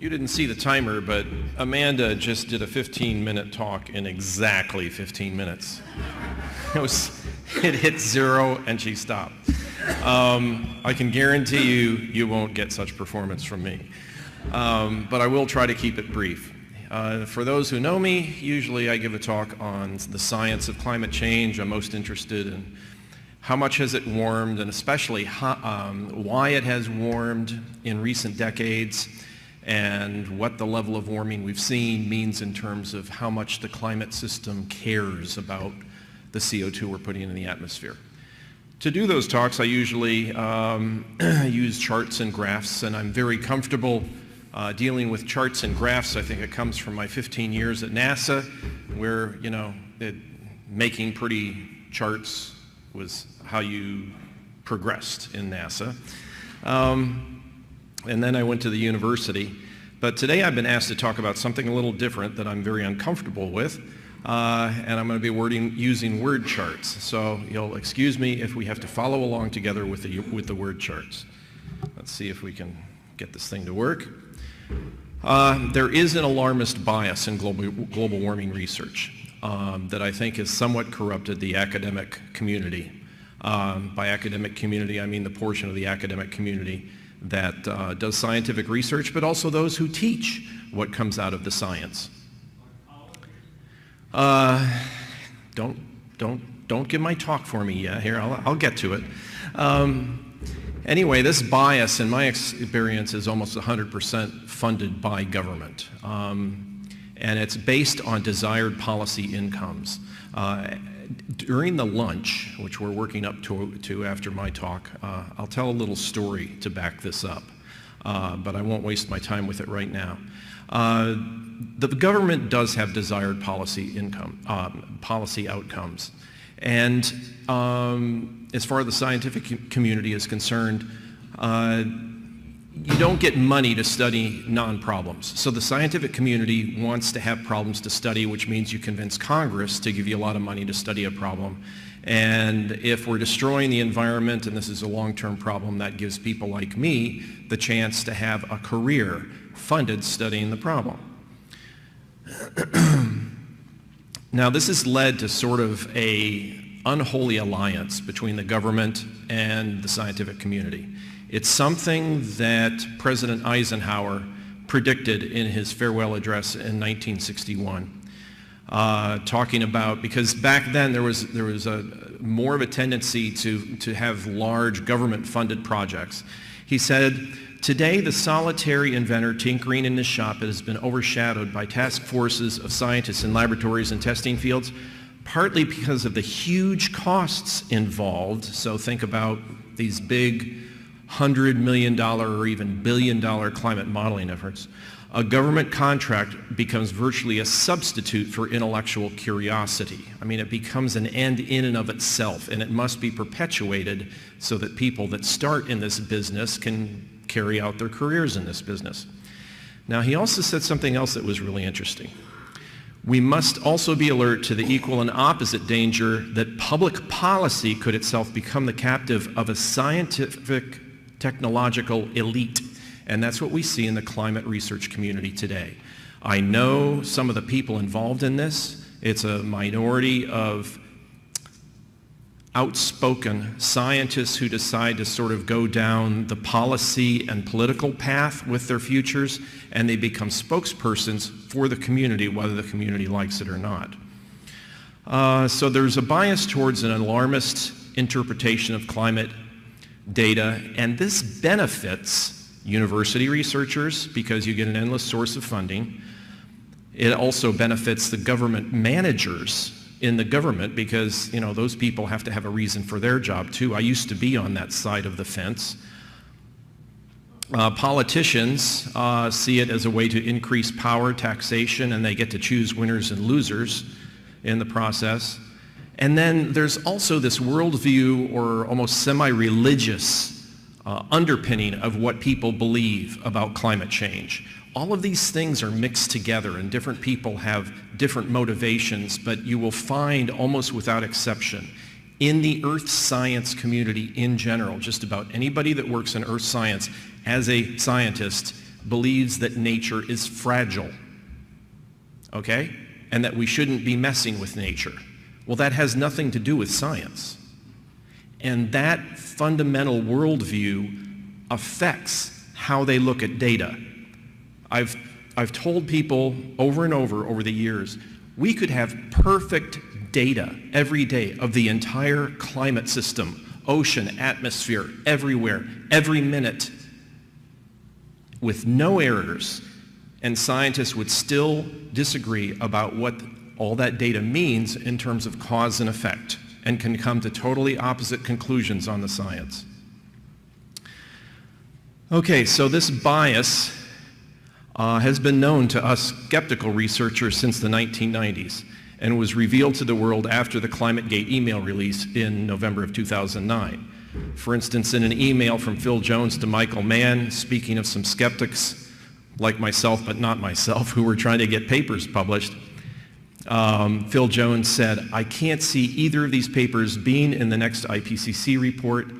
You didn't see the timer, but Amanda just did a 15-minute talk in exactly 15 minutes. It hit 0 and she stopped. I can guarantee you won't get such performance from me. But I will try to keep it brief. For those who know me, usually I give a talk on the science of climate change. I'm most interested in how much has it warmed, and especially why it has warmed in recent decades, and what the level of warming we've seen means in terms of how much the climate system cares about the CO2 we're putting in the atmosphere. To do those talks, I usually use charts and graphs, and I'm very comfortable dealing with charts and graphs. I think it comes from my 15 years at NASA, where, making pretty charts was how you progressed in NASA. And then I went to the university. But today I've been asked to talk about something a little different that I'm very uncomfortable with, and I'm going to be using word charts. So you'll excuse me if we have to follow along together with the word charts. Let's see if we can get this thing to work. There is an alarmist bias in global warming research that I think has somewhat corrupted the academic community. By academic community, I mean the portion of the academic community that does scientific research, but also those who teach what comes out of the science. Don't give my talk for me yet. Here, I'll get to it. Anyway, this bias, in my experience, is almost 100% funded by government, and it's based on desired policy incomes. During the lunch, which we're working up to after my talk, I'll tell a little story to back this up, but I won't waste my time with it right now. The government does have desired policy outcomes, and as far as the scientific community is concerned, you don't get money to study non-problems. So the scientific community wants to have problems to study, which means you convince Congress to give you a lot of money to study a problem. And if we're destroying the environment, and this is a long-term problem, that gives people like me the chance to have a career funded studying the problem. Now, this has led to sort of an unholy alliance between the government and the scientific community. It's something that President Eisenhower predicted in his farewell address in 1961, talking about, because back then there was more of a tendency to have large government-funded projects. He said, "Today, the solitary inventor tinkering in his shop has been overshadowed by task forces of scientists in laboratories and testing fields, partly because of the huge costs involved." So think about these big $100 million or even billion-dollar climate modeling efforts. A government contract becomes virtually a substitute for intellectual curiosity. I mean, it becomes an end in and of itself, and it must be perpetuated so that people that start in this business can carry out their careers in this business. Now, he also said something else that was really interesting. We must also be alert to the equal and opposite danger that public policy could itself become the captive of a scientific technological elite. And that's what we see in the climate research community today. I know some of the people involved in this. It's a minority of outspoken scientists who decide to sort of go down the policy and political path with their futures, and they become spokespersons for the community, whether the community likes it or not. So there's a bias towards an alarmist interpretation of climate data, and this benefits university researchers because you get an endless source of funding. It also benefits the government managers in the government because, those people have to have a reason for their job too. I used to be on that side of the fence. Politicians see it as a way to increase power, taxation, and they get to choose winners and losers in the process. And then there's also this worldview or almost semi-religious underpinning of what people believe about climate change. All of these things are mixed together, and different people have different motivations, but you will find almost without exception in the earth science community in general, just about anybody that works in earth science as a scientist believes that nature is fragile, okay? And that we shouldn't be messing with nature. Well, that has nothing to do with science. And that fundamental worldview affects how they look at data. I've told people over and over the years, we could have perfect data every day of the entire climate system, ocean, atmosphere, everywhere, every minute, with no errors, and scientists would still disagree about what all that data means in terms of cause and effect, and can come to totally opposite conclusions on the science. Okay, so this bias has been known to us skeptical researchers since the 1990s and was revealed to the world after the ClimateGate email release in November of 2009. For instance, in an email from Phil Jones to Michael Mann, speaking of some skeptics like myself, but not myself, who were trying to get papers published, Phil Jones said, "I can't see either of these papers being in the next IPCC report.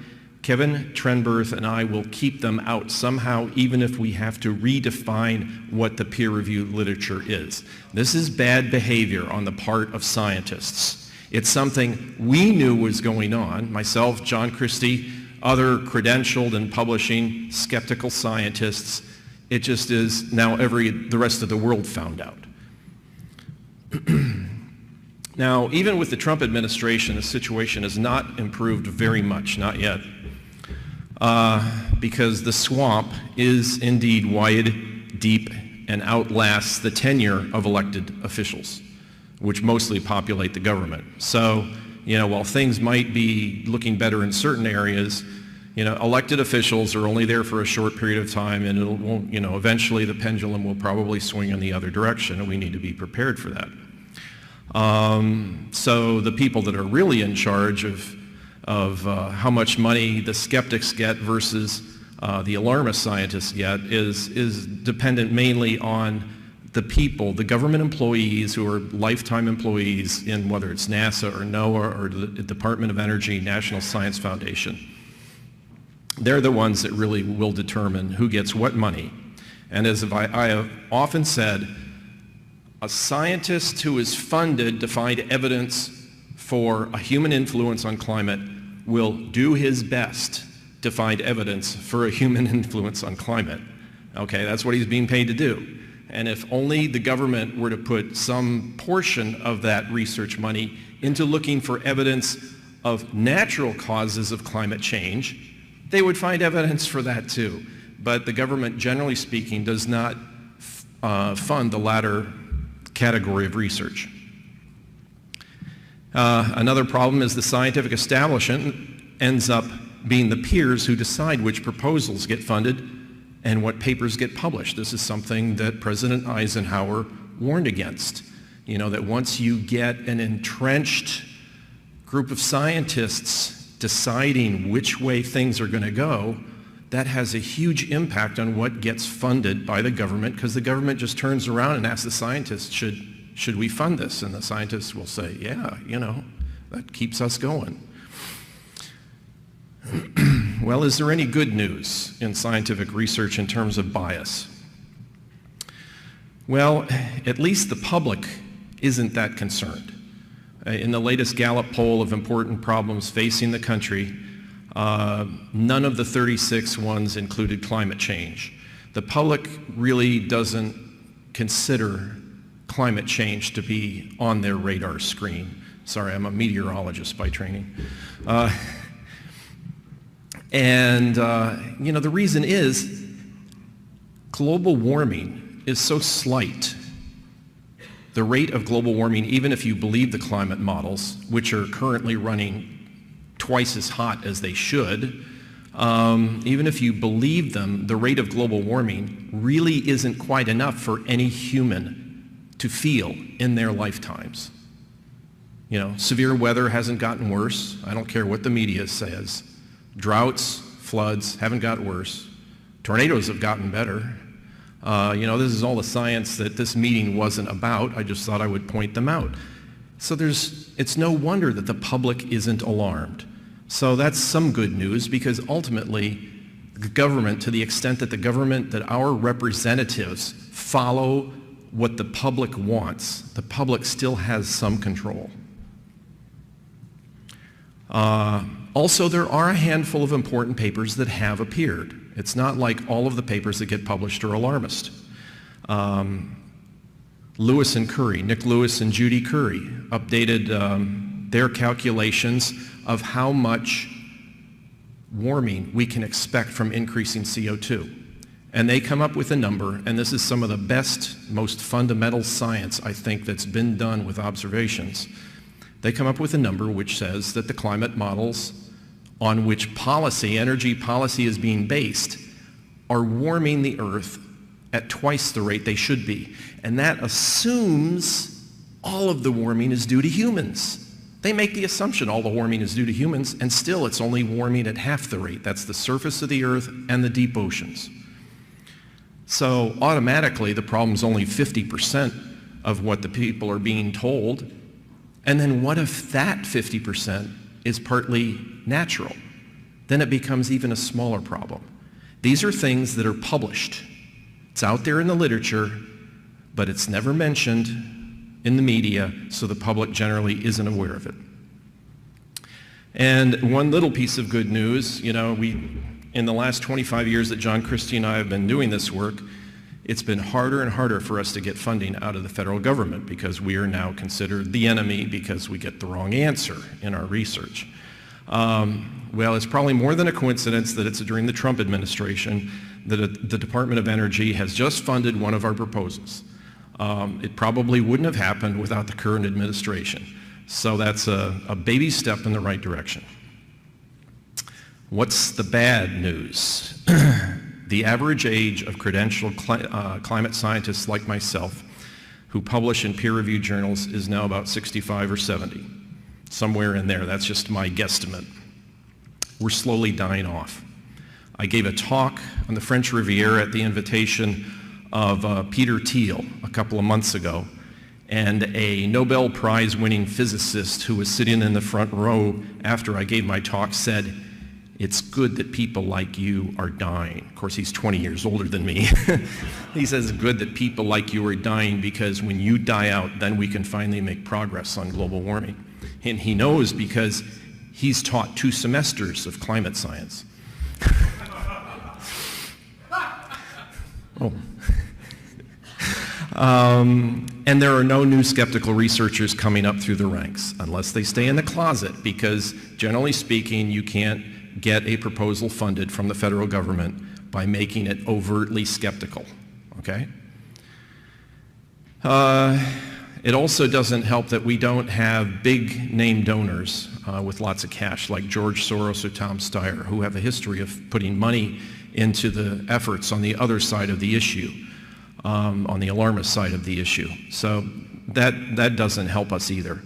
Kevin Trenberth and I will keep them out somehow, even if we have to redefine what the peer-reviewed literature is." This is bad behavior on the part of scientists. It's something we knew was going on, myself, John Christie, other credentialed and publishing skeptical scientists. It just is now the rest of the world found out. Now, even with the Trump administration, the situation has not improved very much, not yet, because the swamp is indeed wide, deep, and outlasts the tenure of elected officials, which mostly populate the government. So, while things might be looking better in certain areas, elected officials are only there for a short period of time, and eventually the pendulum will probably swing in the other direction, and we need to be prepared for that. So the people that are really in charge of how much money the skeptics get versus the alarmist scientists get is dependent mainly on the people, the government employees who are lifetime employees in whether it's NASA or NOAA or the Department of Energy, National Science Foundation. They're the ones that really will determine who gets what money. And as I have often said, a scientist who is funded to find evidence for a human influence on climate will do his best to find evidence for a human influence on climate. Okay, that's what he's being paid to do. And if only the government were to put some portion of that research money into looking for evidence of natural causes of climate change, they would find evidence for that too. But the government, generally speaking, does not fund the latter category of research. Another problem is the scientific establishment ends up being the peers who decide which proposals get funded and what papers get published. This is something that President Eisenhower warned against. That once you get an entrenched group of scientists deciding which way things are going to go, that has a huge impact on what gets funded by the government, because the government just turns around and asks the scientists, should we fund this? And the scientists will say, yeah, that keeps us going. Well, is there any good news in scientific research in terms of bias? Well, at least the public isn't that concerned. In the latest Gallup poll of important problems facing the country, none of the 36 ones included climate change. The public really doesn't consider climate change to be on their radar screen. Sorry, I'm a meteorologist by training. The reason is global warming is so slight. The rate of global warming, even if you believe the climate models, which are currently running twice as hot as they should, even if you believe them, the rate of global warming really isn't quite enough for any human to feel in their lifetimes. Severe weather hasn't gotten worse. I don't care what the media says. Droughts, floods haven't got worse. Tornadoes have gotten better. This is all the science that this meeting wasn't about. I just thought I would point them out. So it's no wonder that the public isn't alarmed. So that's some good news, because ultimately The government, to the extent that the government, that our representatives follow what the public wants, the public still has some control. Also, there are a handful of important papers that have appeared. It's not like all of the papers that get published are alarmist. Lewis and Curry, Nick Lewis and Judy Curry, updated their calculations of how much warming we can expect from increasing CO2. And they come up with a number, and this is some of the best, most fundamental science, I think, that's been done with observations. They come up with a number which says that the climate models on which policy, energy policy is being based, are warming the Earth at twice the rate they should be. And that assumes all of the warming is due to humans. They make the assumption all the warming is due to humans, and still it's only warming at half the rate. That's the surface of the Earth and the deep oceans. So automatically the problem's only 50% of what the people are being told. And then what if that 50% is partly natural? Then it becomes even a smaller problem. These are things that are published. It's out there in the literature, but it's never mentioned in the media, so the public generally isn't aware of it. And one little piece of good news, in the last 25 years that John Christie and I have been doing this work, it's been harder and harder for us to get funding out of the federal government because we are now considered the enemy because we get the wrong answer in our research. Well, it's probably more than a coincidence that it's during the Trump administration that the Department of Energy has just funded one of our proposals. It probably wouldn't have happened without the current administration. So that's a baby step in the right direction. What's the bad news? The average age of credentialed climate scientists like myself who publish in peer-reviewed journals is now about 65 or 70. Somewhere in there. That's just my guesstimate. We're slowly dying off. I gave a talk on the French Riviera at the invitation of Peter Thiel a couple of months ago, and a Nobel Prize winning physicist who was sitting in the front row after I gave my talk said, "It's good that people like you are dying." Of course, he's 20 years older than me. He says, "It's good that people like you are dying because when you die out, then we can finally make progress on global warming." And he knows because he's taught 2 semesters of climate science. Oh. And there are no new skeptical researchers coming up through the ranks unless they stay in the closet, because generally speaking, you can't get a proposal funded from the federal government by making it overtly skeptical, okay? It also doesn't help that we don't have big name donors with lots of cash like George Soros or Tom Steyer, who have a history of putting money into the efforts on the other side of the issue, on the alarmist side of the issue. So that doesn't help us either.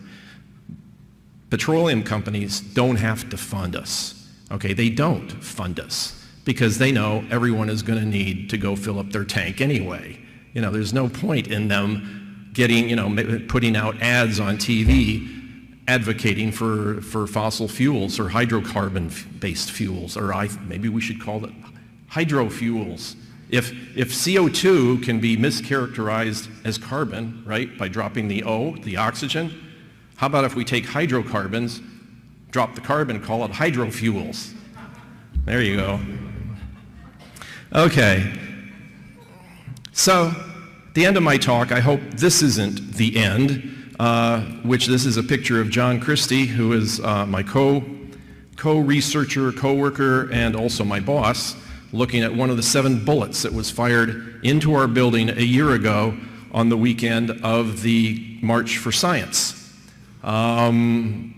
Petroleum companies don't have to fund us, okay? They don't fund us because they know everyone is going to need to go fill up their tank anyway. There's no point in them putting out ads on TV advocating for fossil fuels or hydrocarbon-based fuels, or maybe we should call it hydrofuels. If CO2 can be mischaracterized as carbon, right, by dropping the O, the oxygen, how about if we take hydrocarbons, drop the carbon, call it hydrofuels? There you go. Okay. So, at the end of my talk, I hope this isn't the end, this is a picture of John Christie, who is my co-researcher, co-worker, and also my boss, looking at one of the 7 bullets that was fired into our building a year ago on the weekend of the March for Science. And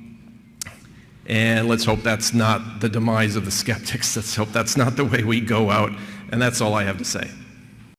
let's hope that's not the demise of the skeptics. Let's hope that's not the way we go out. And that's all I have to say.